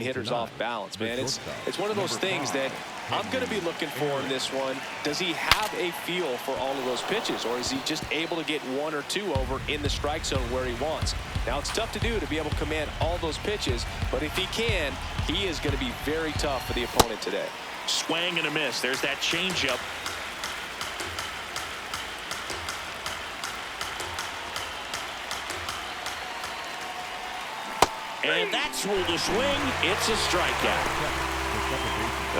hitters off balance, man. It's one of those things that I'm going to be looking for in this one. Does he have a feel for all of those pitches, or is he just able to get one or two over in the strike zone where he wants? Now, it's tough to do to be able to command all those pitches, but if he can, he is going to be very tough for the opponent today. Swing and a miss. There's that changeup. And that's ruled a swing. It's a strikeout.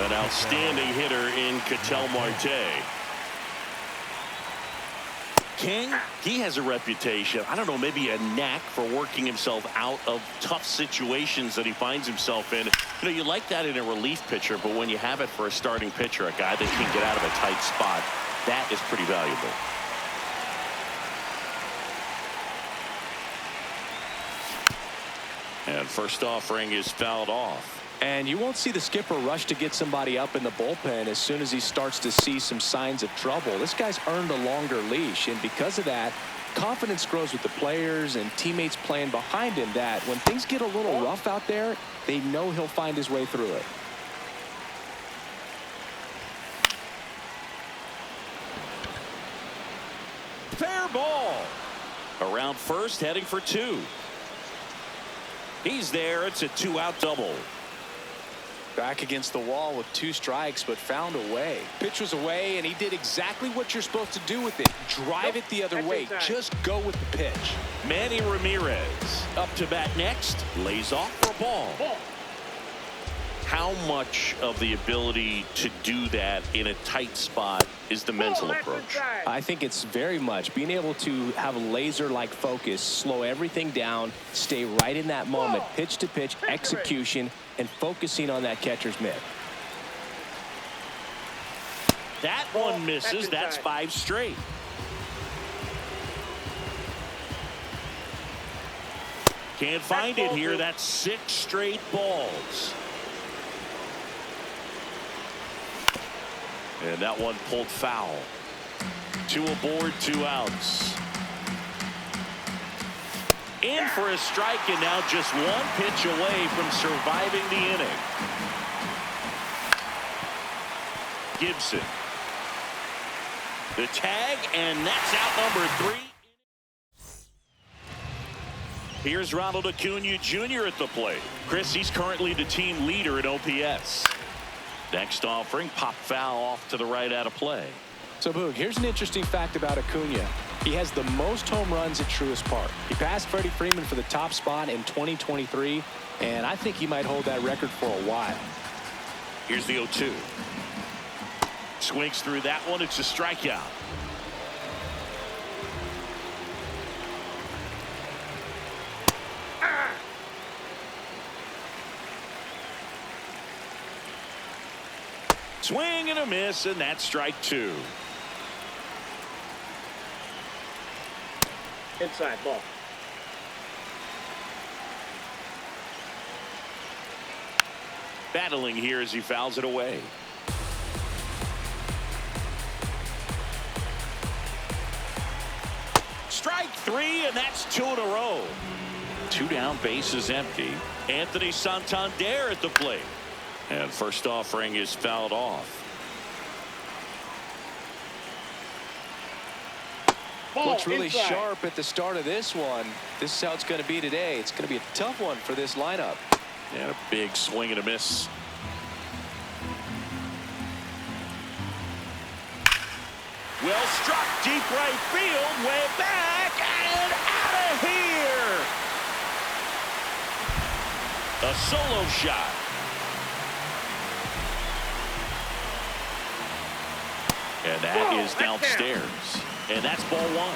An outstanding hitter in Ketel Marte. King, he has a reputation, I don't know, maybe a knack for working himself out of tough situations that he finds himself in. You know, you like that in a relief pitcher, but when you have it for a starting pitcher, a guy that can get out of a tight spot, that is pretty valuable. And first offering is fouled off. And you won't see the skipper rush to get somebody up in the bullpen as soon as he starts to see some signs of trouble. This guy's earned a longer leash, and because of that, confidence grows with the players and teammates playing behind him, that when things get a little rough out there, they know he'll find his way through it. Fair ball. Around first, heading for two. He's there. It's a two-out double. Back against the wall with two strikes, but found a way. Pitch was away, and he did exactly what you're supposed to do with it. Drive it the other way. Just go with the pitch. Manny Ramirez up to bat next. Lays off for a ball. How much of the ability to do that in a tight spot is the mental approach? I think it's very much being able to have a laser-like focus, slow everything down, stay right in that moment, pitch to pitch execution, and focusing on that catcher's mitt. That one misses. That's 5 straight. Can't find it here. That's 6 straight balls. And that one pulled foul. 2 aboard, 2 outs. In for a strike, and now just 1 pitch away from surviving the inning. Gibson. The tag, and that's out number 3. Here's Ronald Acuna Jr. at the plate. Chris, he's currently the team leader in OPS. Next offering, pop foul off to the right, out of play. So, Boog, here's an interesting fact about Acuna. He has the most home runs at Truist Park. He passed Freddie Freeman for the top spot in 2023, and I think he might hold that record for a while. Here's the 0-2. Swings through that one. It's a strikeout. Swing and a miss, and that's strike 2. Inside ball. Battling here as he fouls it away. Strike 3, and that's 2 in a row. 2 down, bases empty. Anthony Santander at the plate. And first offering is fouled off. Looks really sharp at the start of this one. This is how it's going to be today. It's going to be a tough one for this lineup. And a big swing and a miss. Well struck, deep right field, way back and out of here. A solo shot. And that is downstairs. And that's ball 1.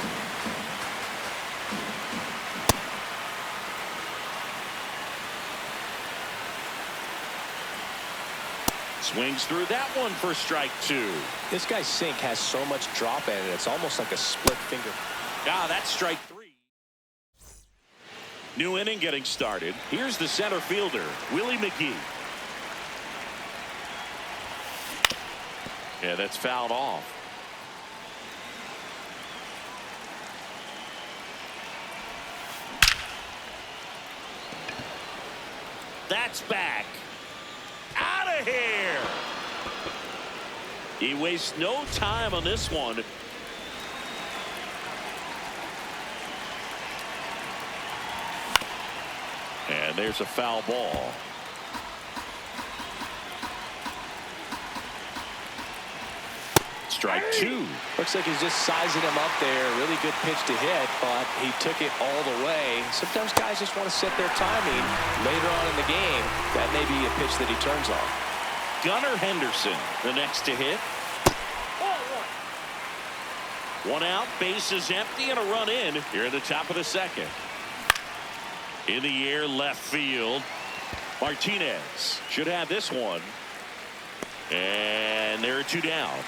Swings through that one for strike 2. This guy's sink has so much drop in it. It's almost like a split finger. Ah, that's strike 3. New inning getting started. Here's the center fielder, Willie McGee. Yeah, that's fouled off. That's back. Out of here. He wastes no time on this one. And there's a foul ball. Strike two. Looks like he's just sizing him up there. Really good pitch to hit, but he took it all the way. Sometimes guys just want to set their timing later on in the game. That may be a pitch that he turns on. Gunnar Henderson, the next to hit. One out, base is empty, and a run in here at the top of the second. In the air, left field. Martinez should have this one. And there are two down.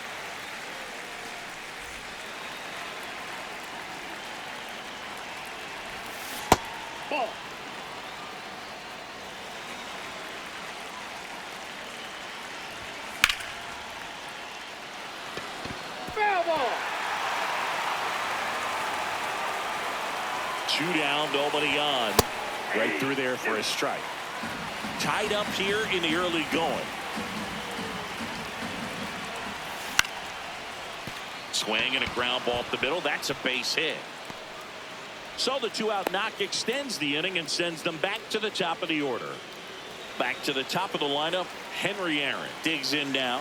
Ball. Foul ball. Two down, nobody on. Right through there for a strike. Tied up here in the early going. Swing and a ground ball up the middle. That's a base hit. So the two-out knock extends the inning and sends them back to the top of the order. Back to the top of the lineup, Henry Aaron digs in now.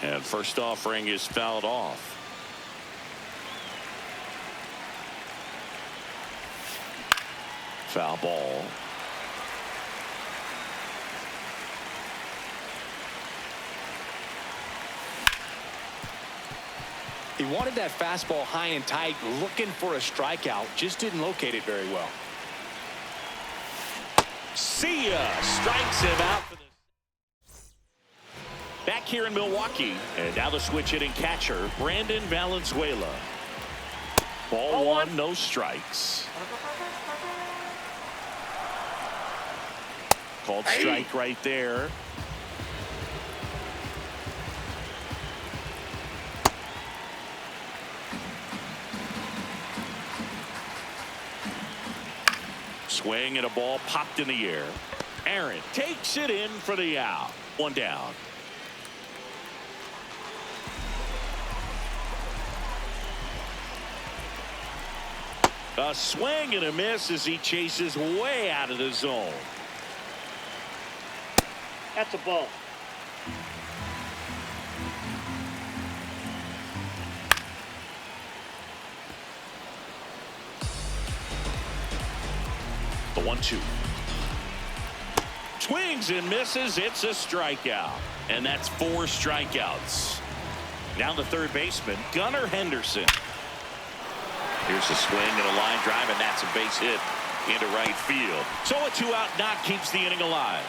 And first offering is fouled off. Foul ball. He wanted that fastball high and tight, looking for a strikeout. Just didn't locate it very well. See ya. Strikes him out for this. Back here in Milwaukee. And now the switch hitting catcher, Brandon Valenzuela. Ball one, no strikes. Called strike right there. Swing and a ball popped in the air. Aaron takes it in for the out. One down. A swing and a miss as he chases way out of the zone. That's a ball. The 1-2. Swings and misses. It's a strikeout. And that's 4 strikeouts. Now the third baseman, Gunnar Henderson. Here's a swing and a line drive, and that's a base hit into right field. So a two-out knock keeps the inning alive.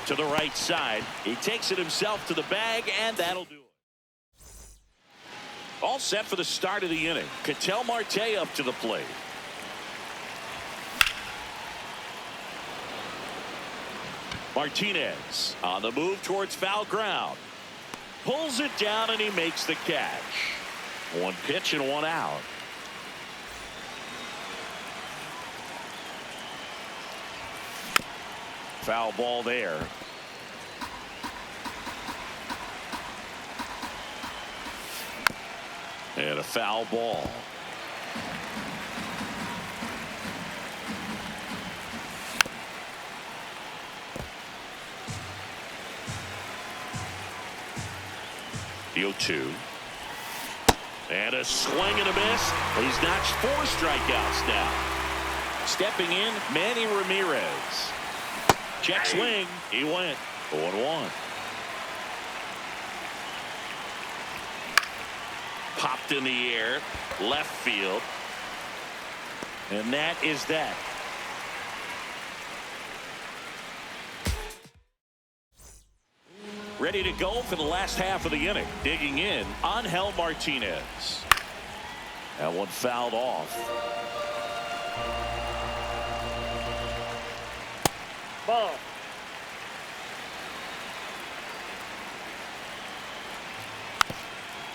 To the right side. He takes it himself to the bag, and that'll do it. All set for the start of the inning. Ketel Marte up to the plate. Martinez on the move towards foul ground. Pulls it down and he makes the catch. One pitch and one out. Foul ball there. And a foul ball. The 0-2. And a swing and a miss. He's notched 4 strikeouts now. Stepping in, Manny Ramirez. Check swing. He went 0-1. Popped in the air, left field. And that is that. Ready to go for the last half of the inning. Digging in, Angel Martinez. That one fouled off. Ball.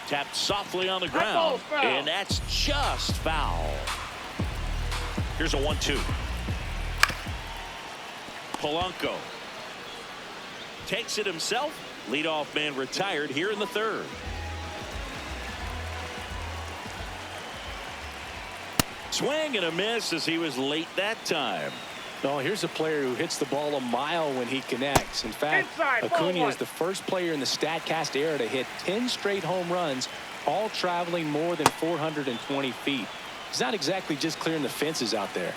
Tapped softly on the ground, and that's just foul. Here's a 1-2. Polanco takes it himself. Leadoff man retired here in the third. Swing and a miss as he was late that time. No, here's a player who hits the ball a mile when he connects. In fact, Acuna is the first player in the StatCast era to hit 10 straight home runs, all traveling more than 420 feet. He's not exactly just clearing the fences out there.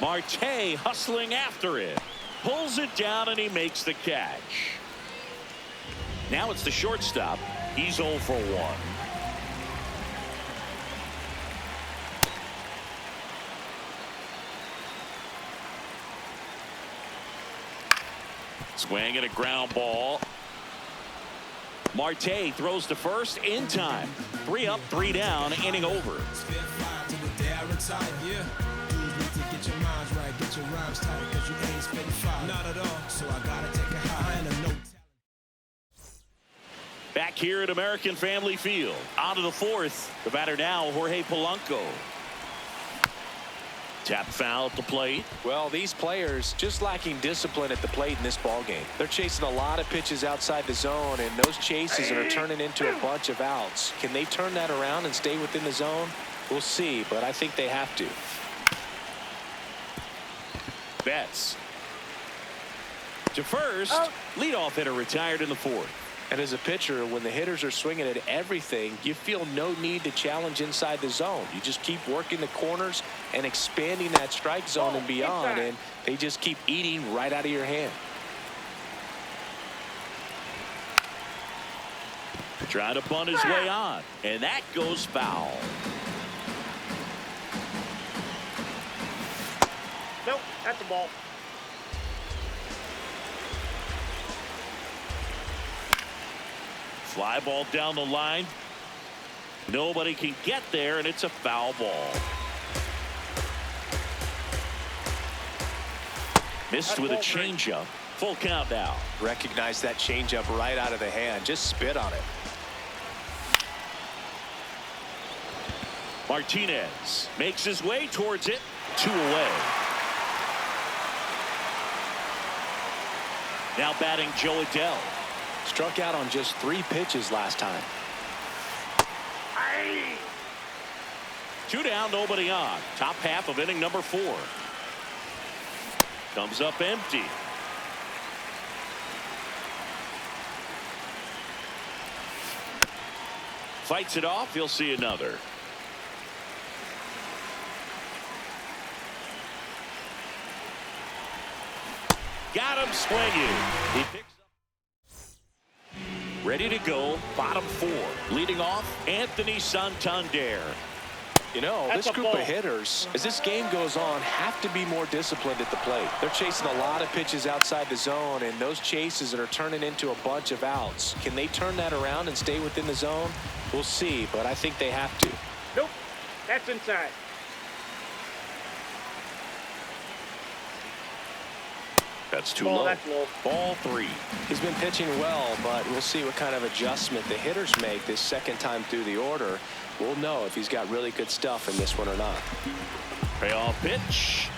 Marte hustling after it. Pulls it down and he makes the catch. Now it's the shortstop. He's 0 for 1. Swing and a ground ball. Marte throws to first in time. 3 up, 3 down, inning over. Back here at American Family Field. On to the fourth. The batter now, Jorge Polanco. Tap foul at the plate. Well, these players just lacking discipline at the plate in this ball game. They're chasing a lot of pitches outside the zone, and those chases are turning into a bunch of outs. Can they turn that around and stay within the zone? We'll see, but I think they have to. Betts to first. Leadoff hitter retired in the fourth. And as a pitcher, when the hitters are swinging at everything, you feel no need to challenge inside the zone. You just keep working the corners and expanding that strike zone and beyond, and they just keep eating right out of your hand. Trying to bunt his way on, and that goes foul. Nope, that's a ball. Fly ball down the line. Nobody can get there, and it's a foul ball. Missed with a changeup. Full count now. Recognize that changeup right out of the hand. Just spit on it. Martinez makes his way towards it. 2 away. Now batting Joe Adele. Struck out on just 3 pitches last time. 2 down, nobody on. Top half of inning number 4. Comes up empty. Fights it off. He'll see another. Got him swinging. He picks up. Ready to go. Bottom 4. Leading off, Anthony Santander. You know, this group of hitters, as this game goes on, have to be more disciplined at the plate. They're chasing a lot of pitches outside the zone, and those chases are turning into a bunch of outs. Can they turn that around and stay within the zone? We'll see, but I think they have to. Nope, that's inside. That's too low. That's low. Ball 3. He's been pitching well, but we'll see what kind of adjustment the hitters make this second time through the order. We'll know if he's got really good stuff in this one or not. Payoff pitch.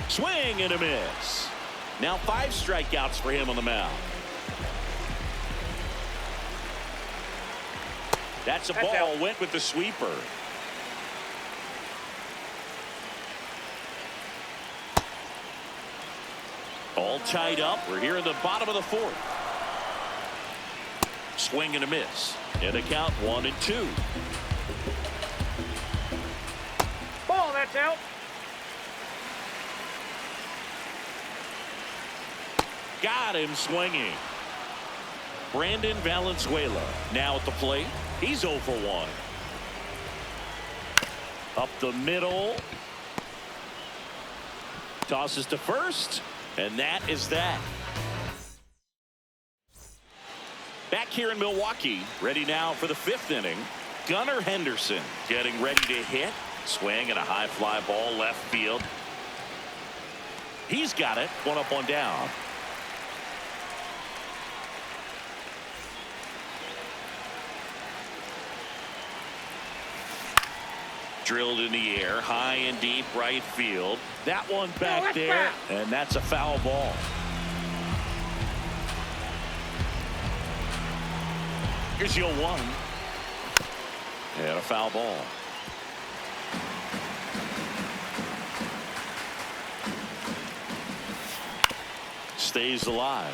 Swing and a miss. Now 5 strikeouts for him on the mound. That's a ball. Went with the sweeper. All tied up. We're here in the bottom of the 4th. Swing and a miss. And a count 1-2. Ball, that's out. Got him swinging. Brandon Valenzuela now at the plate. He's 0 for 1. Up the middle. Tosses to first. And that is that. Back here in Milwaukee, ready now for the 5th inning. Gunnar Henderson getting ready to hit. Swing and a high fly ball left field. He's got it. 1 up, 1 down. Drilled in the air, high and deep right field. That one back there, and that's a foul ball. Here's your 1. And a foul ball. Stays alive.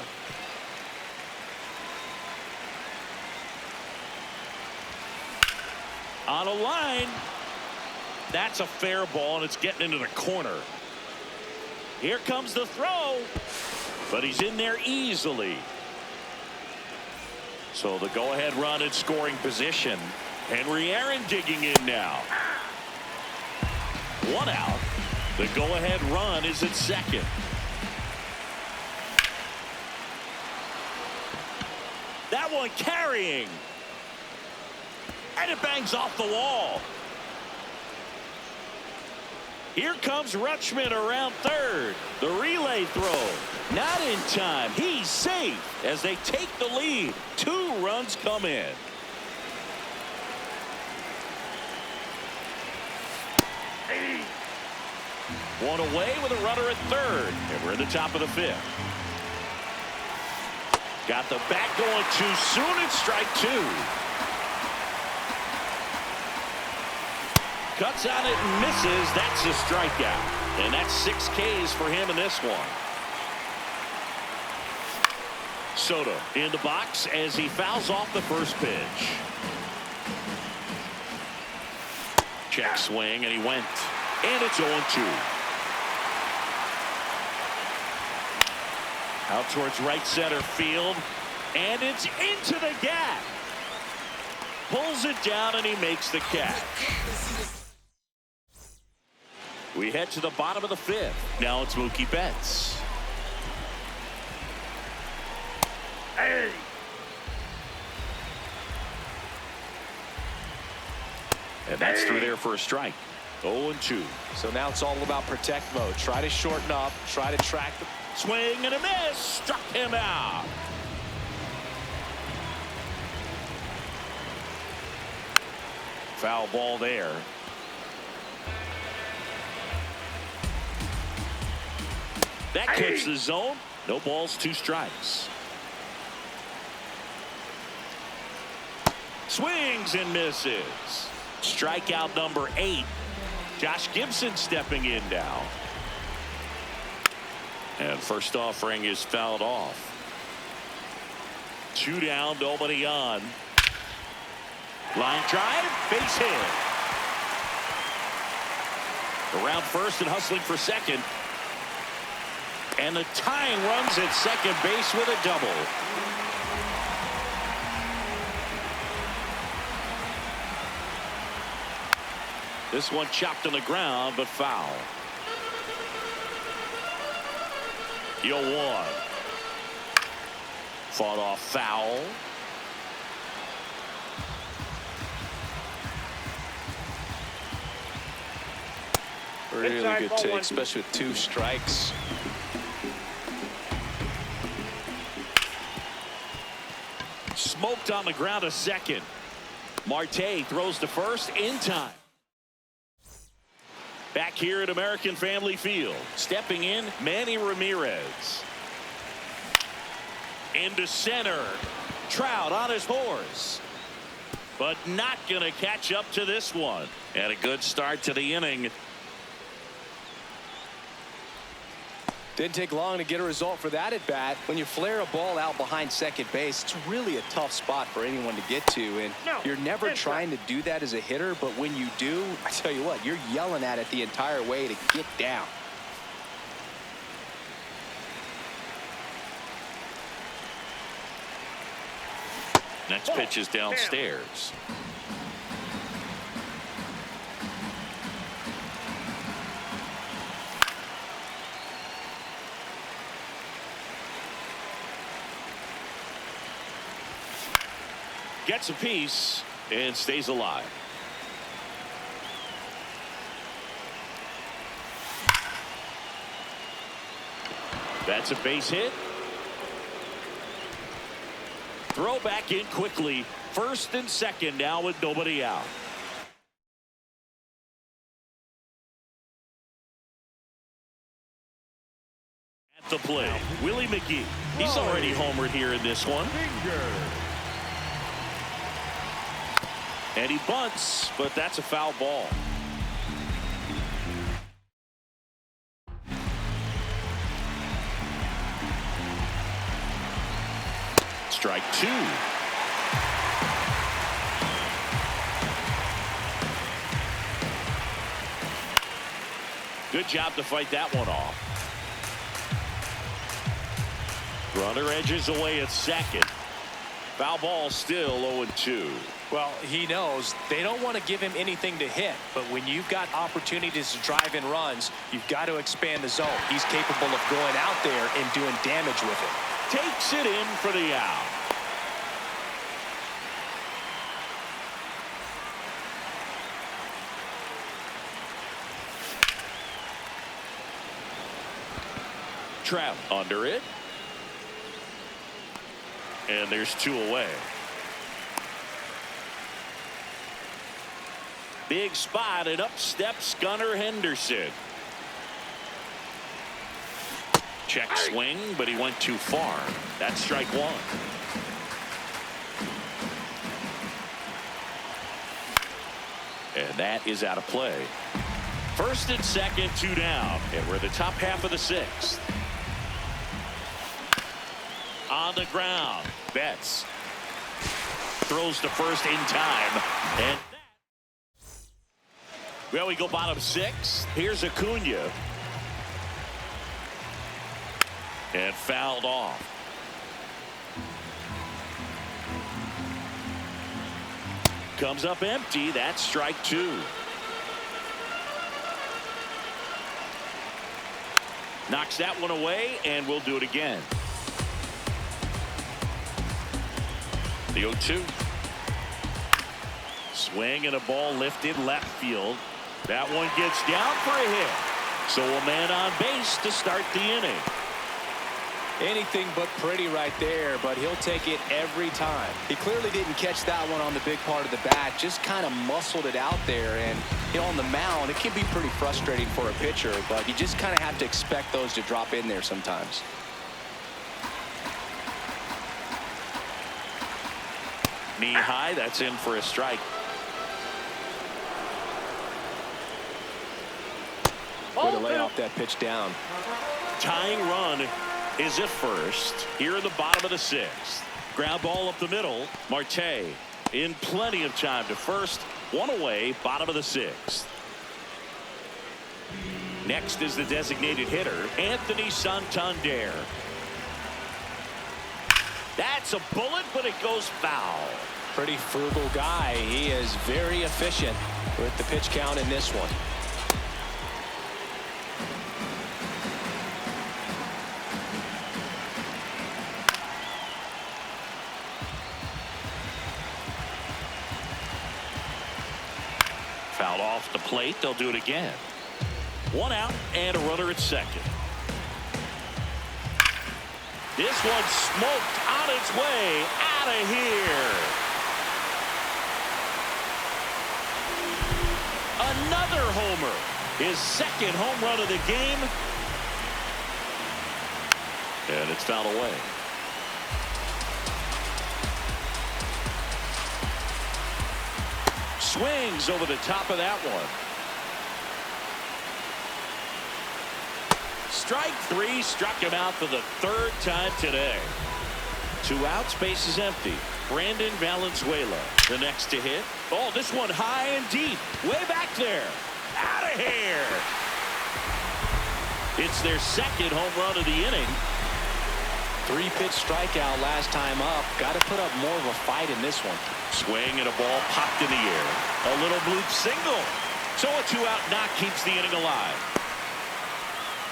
On a line. That's a fair ball, and it's getting into the corner. Here comes the throw, but he's in there easily. So the go-ahead run in scoring position. Henry Aaron digging in now. 1 out. The go-ahead run is at second. That one carrying. And it bangs off the wall. Here comes Rutschman around third. The relay throw. Not in time. He's safe as they take the lead. 2 runs come in. One away with a runner at third. And we're in the top of the 5th. Got the bat going too soon. It's strike 2. Cuts on it and misses. That's a strikeout. And that's 6 Ks for him in this one. Soto in the box as he fouls off the first pitch. Check swing, and he went. And it's 0-2. Out towards right center field. And it's into the gap. Pulls it down, and he makes the catch. We head to the bottom of the 5th. Now it's Mookie Betts. Hey. And that's through there for a strike. 0-2. So now it's all about protect mode. Try to shorten up. Try to track the Swing and a miss. Struck him out. Foul ball there. That clips the zone. No balls, 2 strikes. Swings and misses. Strikeout number 8. Josh Gibson stepping in now. And first offering is fouled off. 2 down, nobody on. Line drive, base hit. Around first and hustling for second. And the tying runs at second base with a double. This one chopped on the ground, but foul. Yo, 1. Fought off foul. really good take, especially with 2 strikes. Smoked on the ground a second. Marte throws to first in time. Back here at American Family Field. Stepping in, Manny Ramirez. Into center. Trout on his horse. But not going to catch up to this one. And a good start to the inning. Didn't take long to get a result for that at bat. When you flare a ball out behind second base, it's really a tough spot for anyone to get to. And you're never trying to do that as a hitter. But when you do, I tell you what, you're yelling at it the entire way to get down. Next pitch is downstairs. Gets a piece and stays alive. That's a base hit. Throw back in quickly. First and second now with nobody out. The play, Willie McGee. He's already homered here in this one. And he bunts, but that's a foul ball. Strike two. Good job to fight that one off. Runner edges away at second. Foul ball still 0-2. Well, he knows they don't want to give him anything to hit, but when you've got opportunities to drive in runs, you've got to expand the zone. He's capable of going out there and doing damage with it. Takes it in for the out. Trap under it. And there's two away. Big spot, and up steps Gunnar Henderson. Check swing, but he went too far. That's strike one. And that is out of play. First and second, two down. And we're in the top half of the sixth. On the ground, Betts throws to first in time, and well, we go bottom six. Here's Acuna, and fouled off. Comes up empty. That's strike two. Knocks that one away, and we'll do it again. The 0-2. Swing and a ball lifted left field. That one gets down for a hit. So a man on base to start the inning. Anything but pretty right there, but he'll take it every time. He clearly didn't catch that one on the big part of the bat, just kind of muscled it out there. And you know, on the mound, it can be pretty frustrating for a pitcher, but you just kind of have to expect those to drop in there sometimes. Knee high, that's in for a strike. Way to lay off that pitch down. Tying run is at first here in the bottom of the sixth. Ground ball up the middle. Marte in plenty of time to first. One away, bottom of the sixth. Next is the designated hitter, Anthony Santander. That's a bullet, but it goes foul. Pretty frugal guy. He is very efficient with the pitch count in this one. Fouled off the plate. They'll do it again. One out and a runner at second. This one smoked on its way out of here. Another homer. His second home run of the game. And it's fouled away. Swings over the top of that one. Strike three, struck him out for the third time today. Two outs, base is empty. Brandon Valenzuela, the next to hit. Oh, this one high and deep, way back there. Out of here. It's their second home run of the inning. Three-pitch strikeout last time up. Got to put up more of a fight in this one. Swing and a ball popped in the air. A little bloop single. So a two-out knock keeps the inning alive.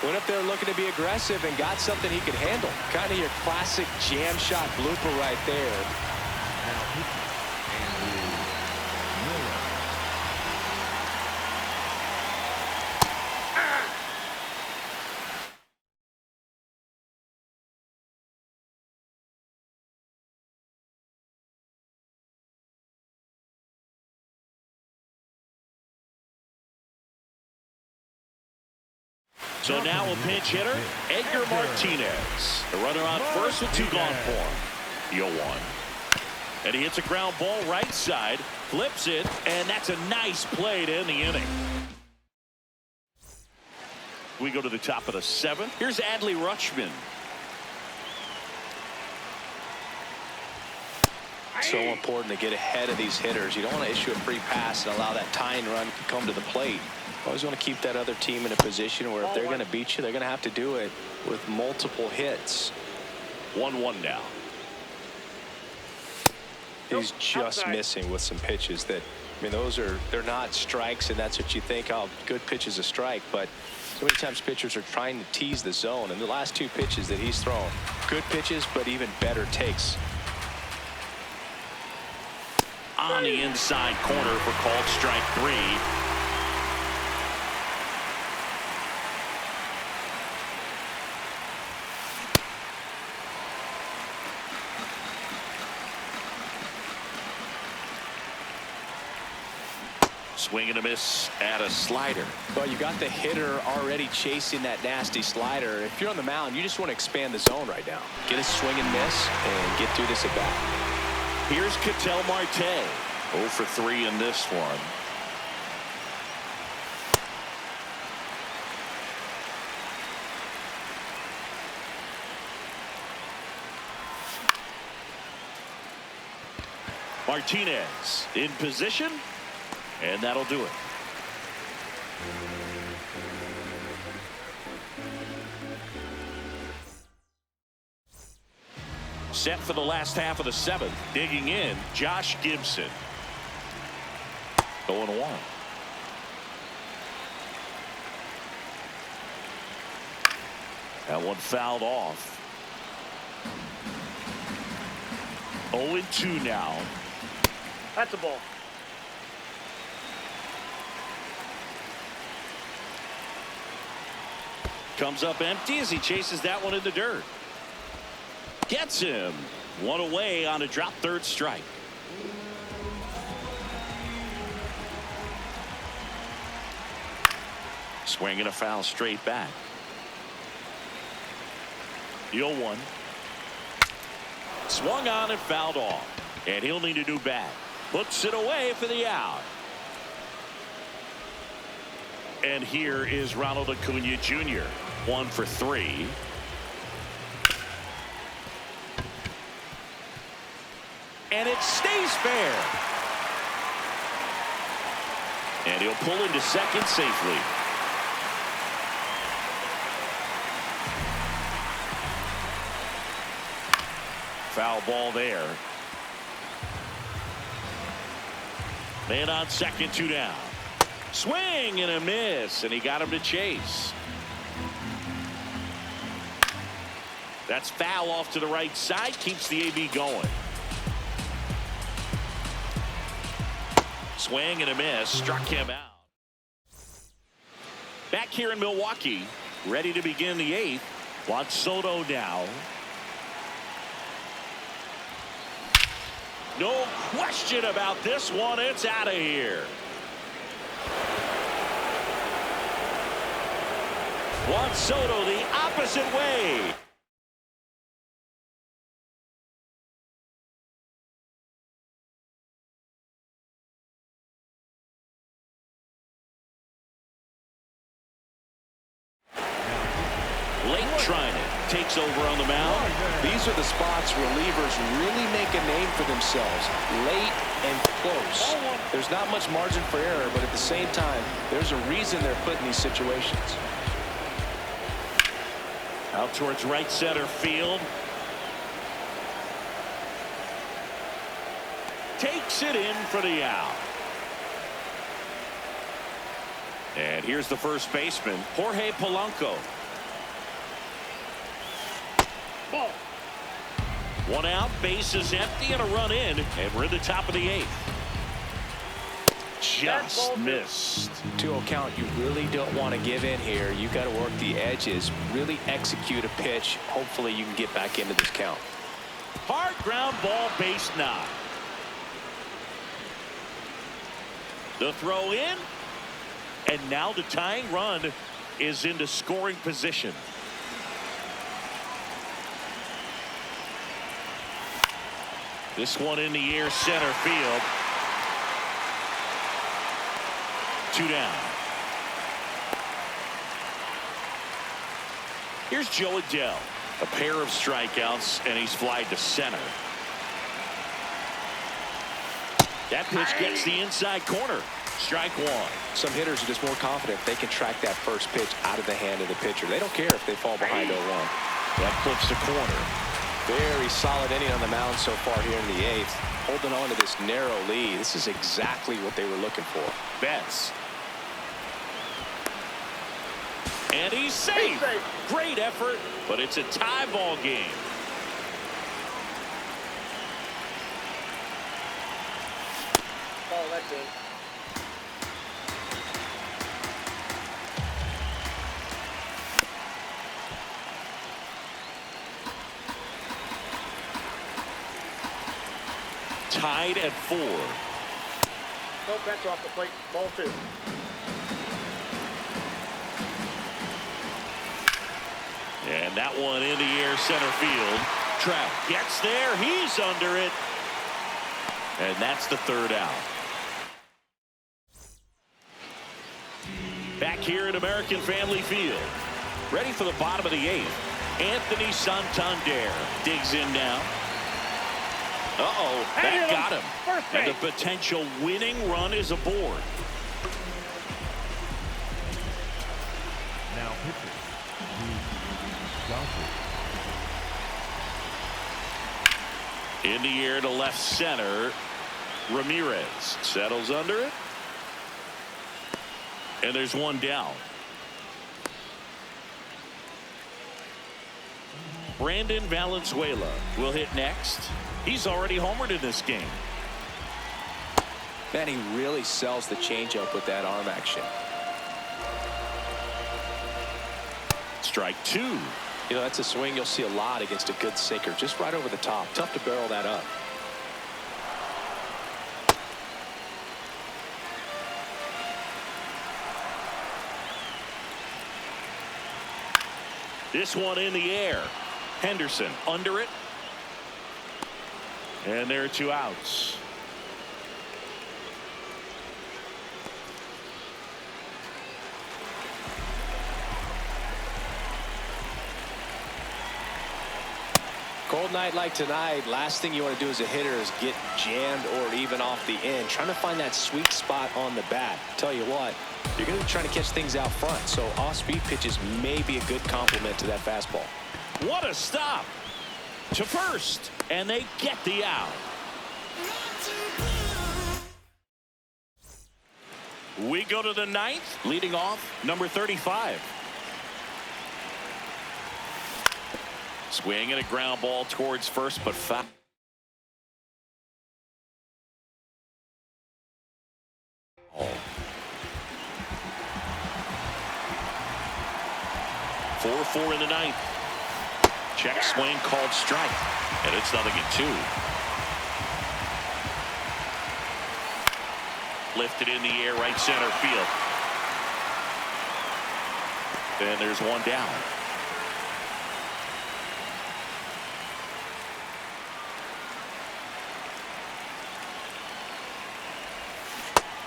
Went up there looking to be aggressive and got something he could handle. Kind of your classic jam shot blooper right there. So now a pinch hitter, Edgar Martinez. The runner on first with 2 gone for him. 0-1. And he hits a ground ball right side, flips it, and that's a nice play to end the inning. We go to the top of the 7th. Here's Adley Rutschman. So important to get ahead of these hitters. You don't want to issue a free pass and allow that tying run to come to the plate. Always want to keep that other team in a position where if they're going to beat you, they're going to have to do it with multiple hits. 1-1 now. He's just missing with some pitches that, I mean, they're not strikes, and that's what you think, oh, good pitch is a strike. But so many times pitchers are trying to tease the zone, and the last 2 pitches that he's thrown, good pitches, but even better takes. On the inside corner for called strike 3. Swing and a miss at a slider. Well, you got the hitter already chasing that nasty slider. If you're on the mound, you just want to expand the zone right now. Get a swing and miss and get through this at bat. Here's Ketel Marte. 0 for 3 in this one. Martinez in position, and that'll do it. Set for the last half of the 7th. Digging in, Josh Gibson. 0-1. That one fouled off. 0-2 now. That's a ball. Comes up empty as he chases that one in the dirt. Gets him. One away on a drop, 3rd strike. Swinging a foul straight back. 0-1. Swung on and fouled off. And he'll need a new bat. Puts it away for the out. And here is Ronald Acuna Jr. 1 for 3. And it stays fair. And he'll pull into second safely. Foul ball there. Man on second, 2 down. Swing and a miss, and he got him to chase. That's foul off to the right side, keeps the AB going. Swing and a miss, struck him out. Back here in Milwaukee, ready to begin the 8th. Juan Soto now. No question about this one. It's out of here. Juan Soto the opposite way. Late Trinan takes over on the mound. These are the spots relievers really make a name for themselves. Late and close. There's not much margin for error, but at the same time, there's a reason they're put in these situations. Out towards right center field. Takes it in for the out. And here's the first baseman, Jorge Polanco. Ball. 1 out, base is empty, and a run in, and we're in the top of the 8th. Just missed. To a count, you really don't want to give in here. You got to work the edges, really execute a pitch. Hopefully you can get back into this count. Hard ground ball, base 9. The throw in, and now the tying run is into scoring position. This one in the air, center field. 2 down. Here's Joe Adele. A pair of strikeouts, and he's flied to center. That pitch gets the inside corner. Strike one. Some hitters are just more confident they can track that first pitch out of the hand of the pitcher. They don't care if they fall behind 0-1. That flips the corner. Very solid inning on the mound so far here in the 8th. Holding on to this narrow lead. This is exactly what they were looking for. Betts. And he's safe. Great effort, but it's a tie ball game. Oh, that's it. Tied at 4. Nope, that's off the plate. Ball 2. And that one in the air, center field. Trout gets there. He's under it. And that's the 3rd out. Back here at American Family Field. Ready for the bottom of the 8th. Anthony Santander digs in now. Uh-oh, that got him. And the potential winning run is aboard. Now pitching. In the air to left center. Ramirez settles under it. And there's one down. Brandon Valenzuela will hit next. He's already homered in this game. Man, he really sells the changeup with that arm action. Strike 2. You know, that's a swing you'll see a lot against a good sinker. Just right over the top. Tough to barrel that up. This one in the air. Henderson under it. And there are 2 outs. Cold night like tonight, last thing you want to do as a hitter is get jammed or even off the end. Trying to find that sweet spot on the bat. Tell you what, you're going to be trying to catch things out front, so off-speed pitches may be a good complement to that fastball. What a stop to first, and they get the out. We go to the 9th, leading off number 35. Swing and a ground ball towards first, but foul. Oh. 4-4 in the 9th. Check swing called strike, and it's 0-2. Lifted in the air, right center field. And there's one down.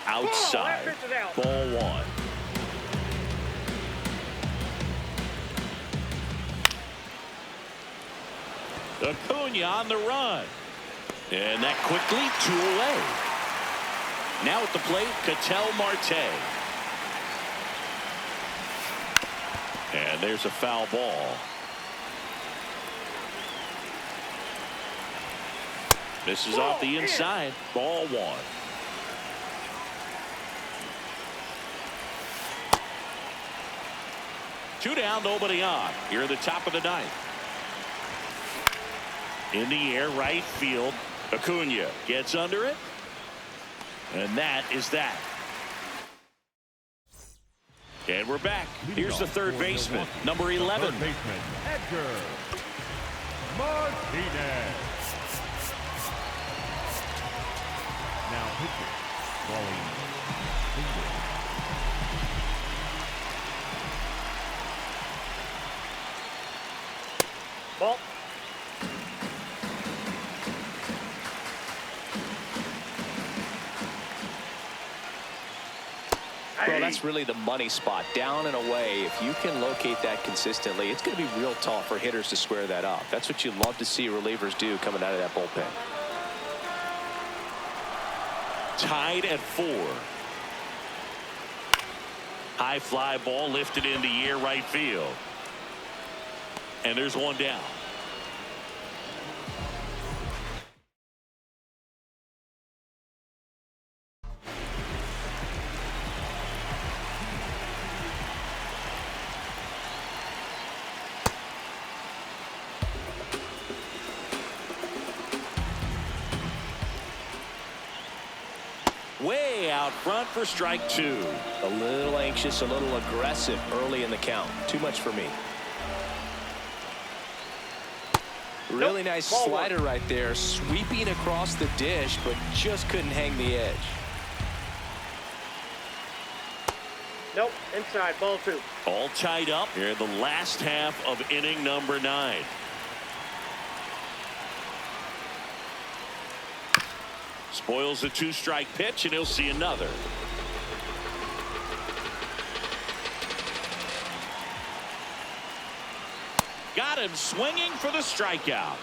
Outside, ball 1. Acuna on the run. And that quickly 2 away. Now at the plate, Ketel Marte. And there's a foul ball. Misses off the inside. Ball 1. Two down, nobody on. Here at the top of the 9th. In the air, right field. Acuna gets under it. And that is that. And we're back. Here's the third baseman, number 11. Third baseman, Edgar Martinez. Now pitching, falling single. Well, that's really the money spot, down and away. If you can locate that consistently, it's going to be real tough for hitters to square that up. That's what you love to see relievers do coming out of that bullpen. Tied at 4. High fly ball lifted in the air, right field. And there's one down. Way out front for strike 2. A little anxious, a little aggressive early in the count. Too much for me. Really nice slider right there, sweeping across the dish, but just couldn't hang the edge. Nope, inside, ball 2. All tied up here in the last half of inning number 9. Spoils a 2-strike pitch, and he'll see another. Got him swinging for the strikeout.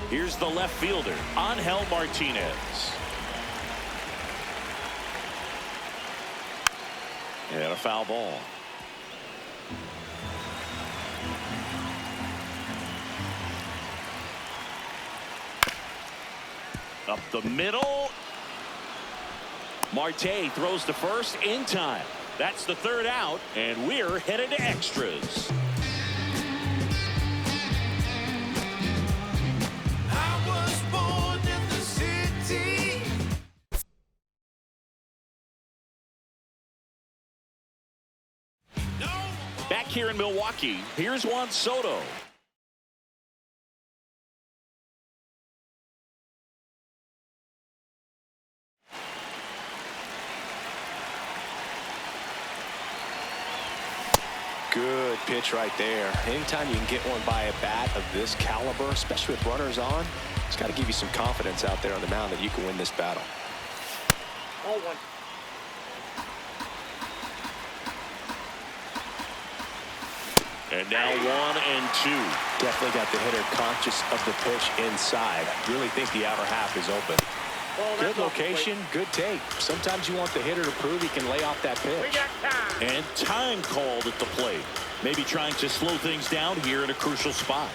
Here's the left fielder, Angel Martinez. And a foul ball. Up the middle. Marte throws to first in time. That's the 3rd out, and we're headed to extras. I was born in the city. Back here in Milwaukee, here's Juan Soto. Good pitch right there. Anytime you can get one by a bat of this caliber, especially with runners on, it's got to give you some confidence out there on the mound that you can win this battle. Ball 1. And now 1 and 2. Definitely got the hitter conscious of the pitch inside. Really think the outer half is open. Ball, Good location, good take. Sometimes you want the hitter to prove he can lay off that We pitch. got time. And time called at the plate. Maybe trying to slow things down here in a crucial spot.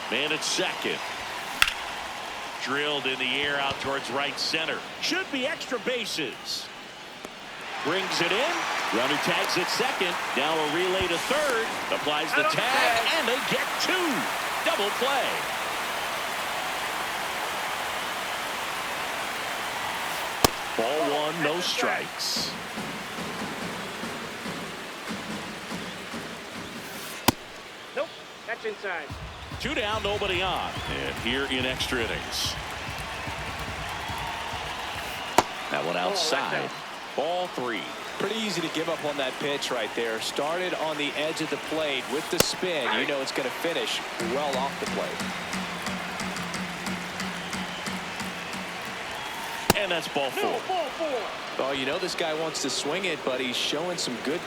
Man at second. Drilled in the air out towards right center. Should be extra bases. Brings it in. Runner tags at second. Now a relay to third. Applies the tag, and they get 2. Double play. Ball 1, no strikes. Nope, that's inside. 2 down, nobody on. And here in extra innings. That one outside. Ball 3. Pretty easy to give up on that pitch right there. Started on the edge of the plate with the spin. You know it's going to finish well off the plate. And that's ball 4. No, ball 4. Oh, you know this guy wants to swing it, but he's showing some good.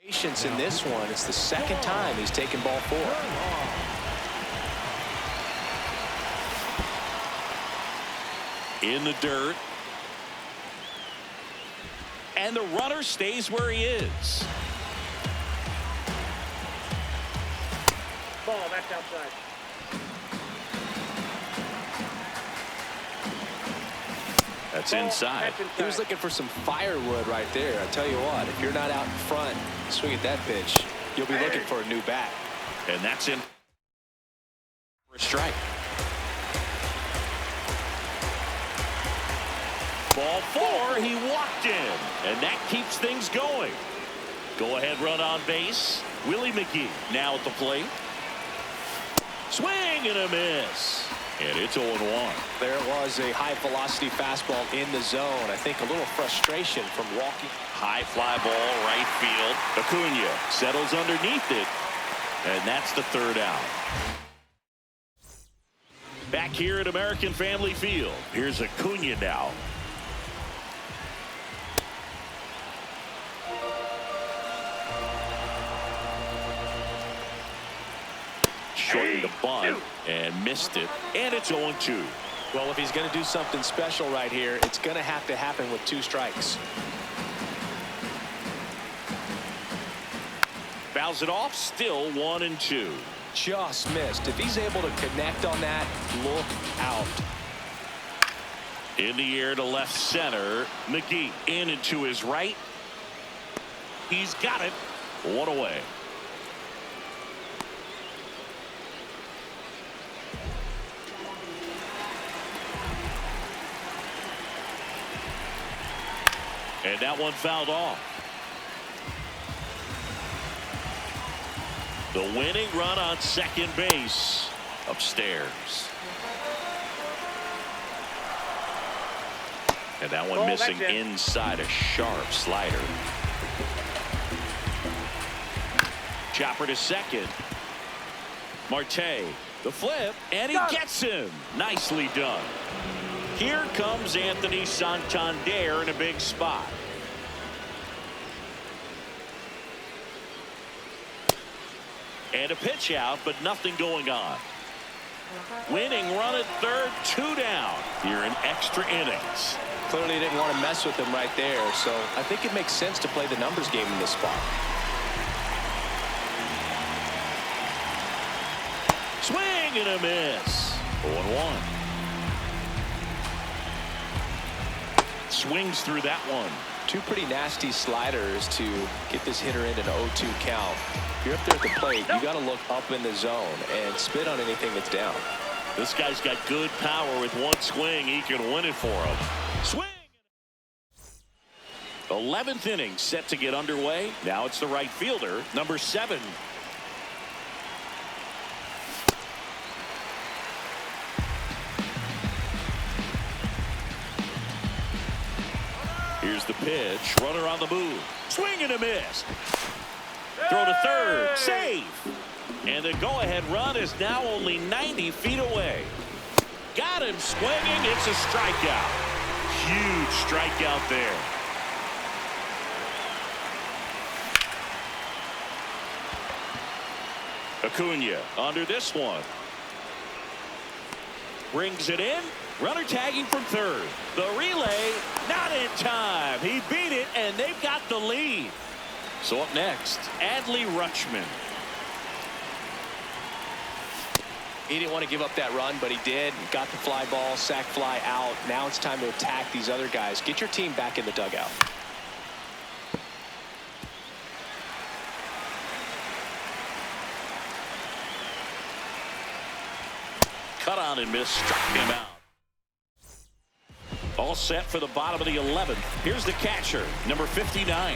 Patience in this one. It's the second time he's taken ball 4. In the dirt. And the runner stays where he is. Ball, that's outside. That's Ball, inside. that's inside. He was looking for some firewood right there. I tell you what, if you're not out in front swinging that pitch, you'll be looking for a new bat. And that's in for a strike. Ball 4, he walked in, and that keeps things going. Go ahead run on base. Willie McGee now at the plate. Swing and a miss. And it's 0-1. There was a high velocity fastball in the zone. I think a little frustration from walking. High fly ball right field. Acuna settles underneath it. And that's the third out. Back here at American Family Field. Here's Acuna now. Shortened the bunt and missed it. And it's 0-2. Well, if he's going to do something special right here, it's going to have to happen with 2 strikes. Fouls it off. Still 1-2. Just missed. If he's able to connect on that, look out. In the air to left center. McGee in and to his right. He's got it. 1 away. And that one fouled off. The winning run on second base. Upstairs. And that one missing inside a sharp slider. Chopper to second. Marte. The flip. And he gets him. Nicely done. Here comes Anthony Santander in a big spot. And a pitch out, but nothing going on. Winning run at third, 2 down. Here in extra innings. Clearly didn't want to mess with him right there, so I think it makes sense to play the numbers game in this spot. Swing and a miss. 0-1. Swings through that one. 2 pretty nasty sliders to get this hitter in an 0-2 count. If you're up there at the plate, you got to look up in the zone and spit on anything that's down. This guy's got good power. With one swing, he can win it for him. Swing! 11th inning set to get underway. Now it's the right fielder, number 7. Here's the pitch. Runner on the move. Swing and a miss. Throw to third. Save. And the go-ahead run is now only 90 feet away. Got him swinging. It's a strikeout. Huge strikeout there. Acuna under this one. Brings it in. Runner tagging from third. The relay, not in time. He beat it, and they've got the lead. So up next, Adley Rutschman. He didn't want to give up that run, but he did. Got the fly ball, sac fly out. Now it's time to attack these other guys. Get your team back in the dugout. Cut on and miss, struck him out. All set for the bottom of the 11th. Here's the catcher, number 59.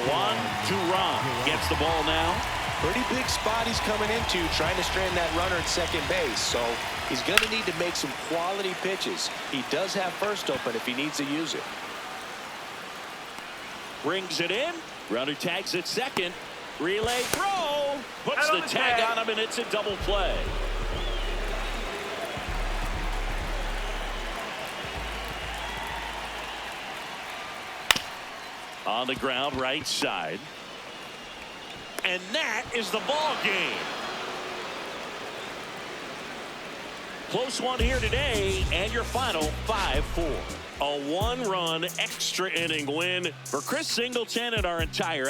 Juan Duran gets the ball now. Pretty big spot he's coming into, trying to strand that runner at second base. So he's going to need to make some quality pitches. He does have first open if he needs to use it. Brings it in. Runner tags at second. Relay throw. Puts the tag on him, and it's a double play. On the ground, right side. And that is the ball game. Close one here today, and your final 5-4. A one-run extra inning win for Chris Singleton and our entire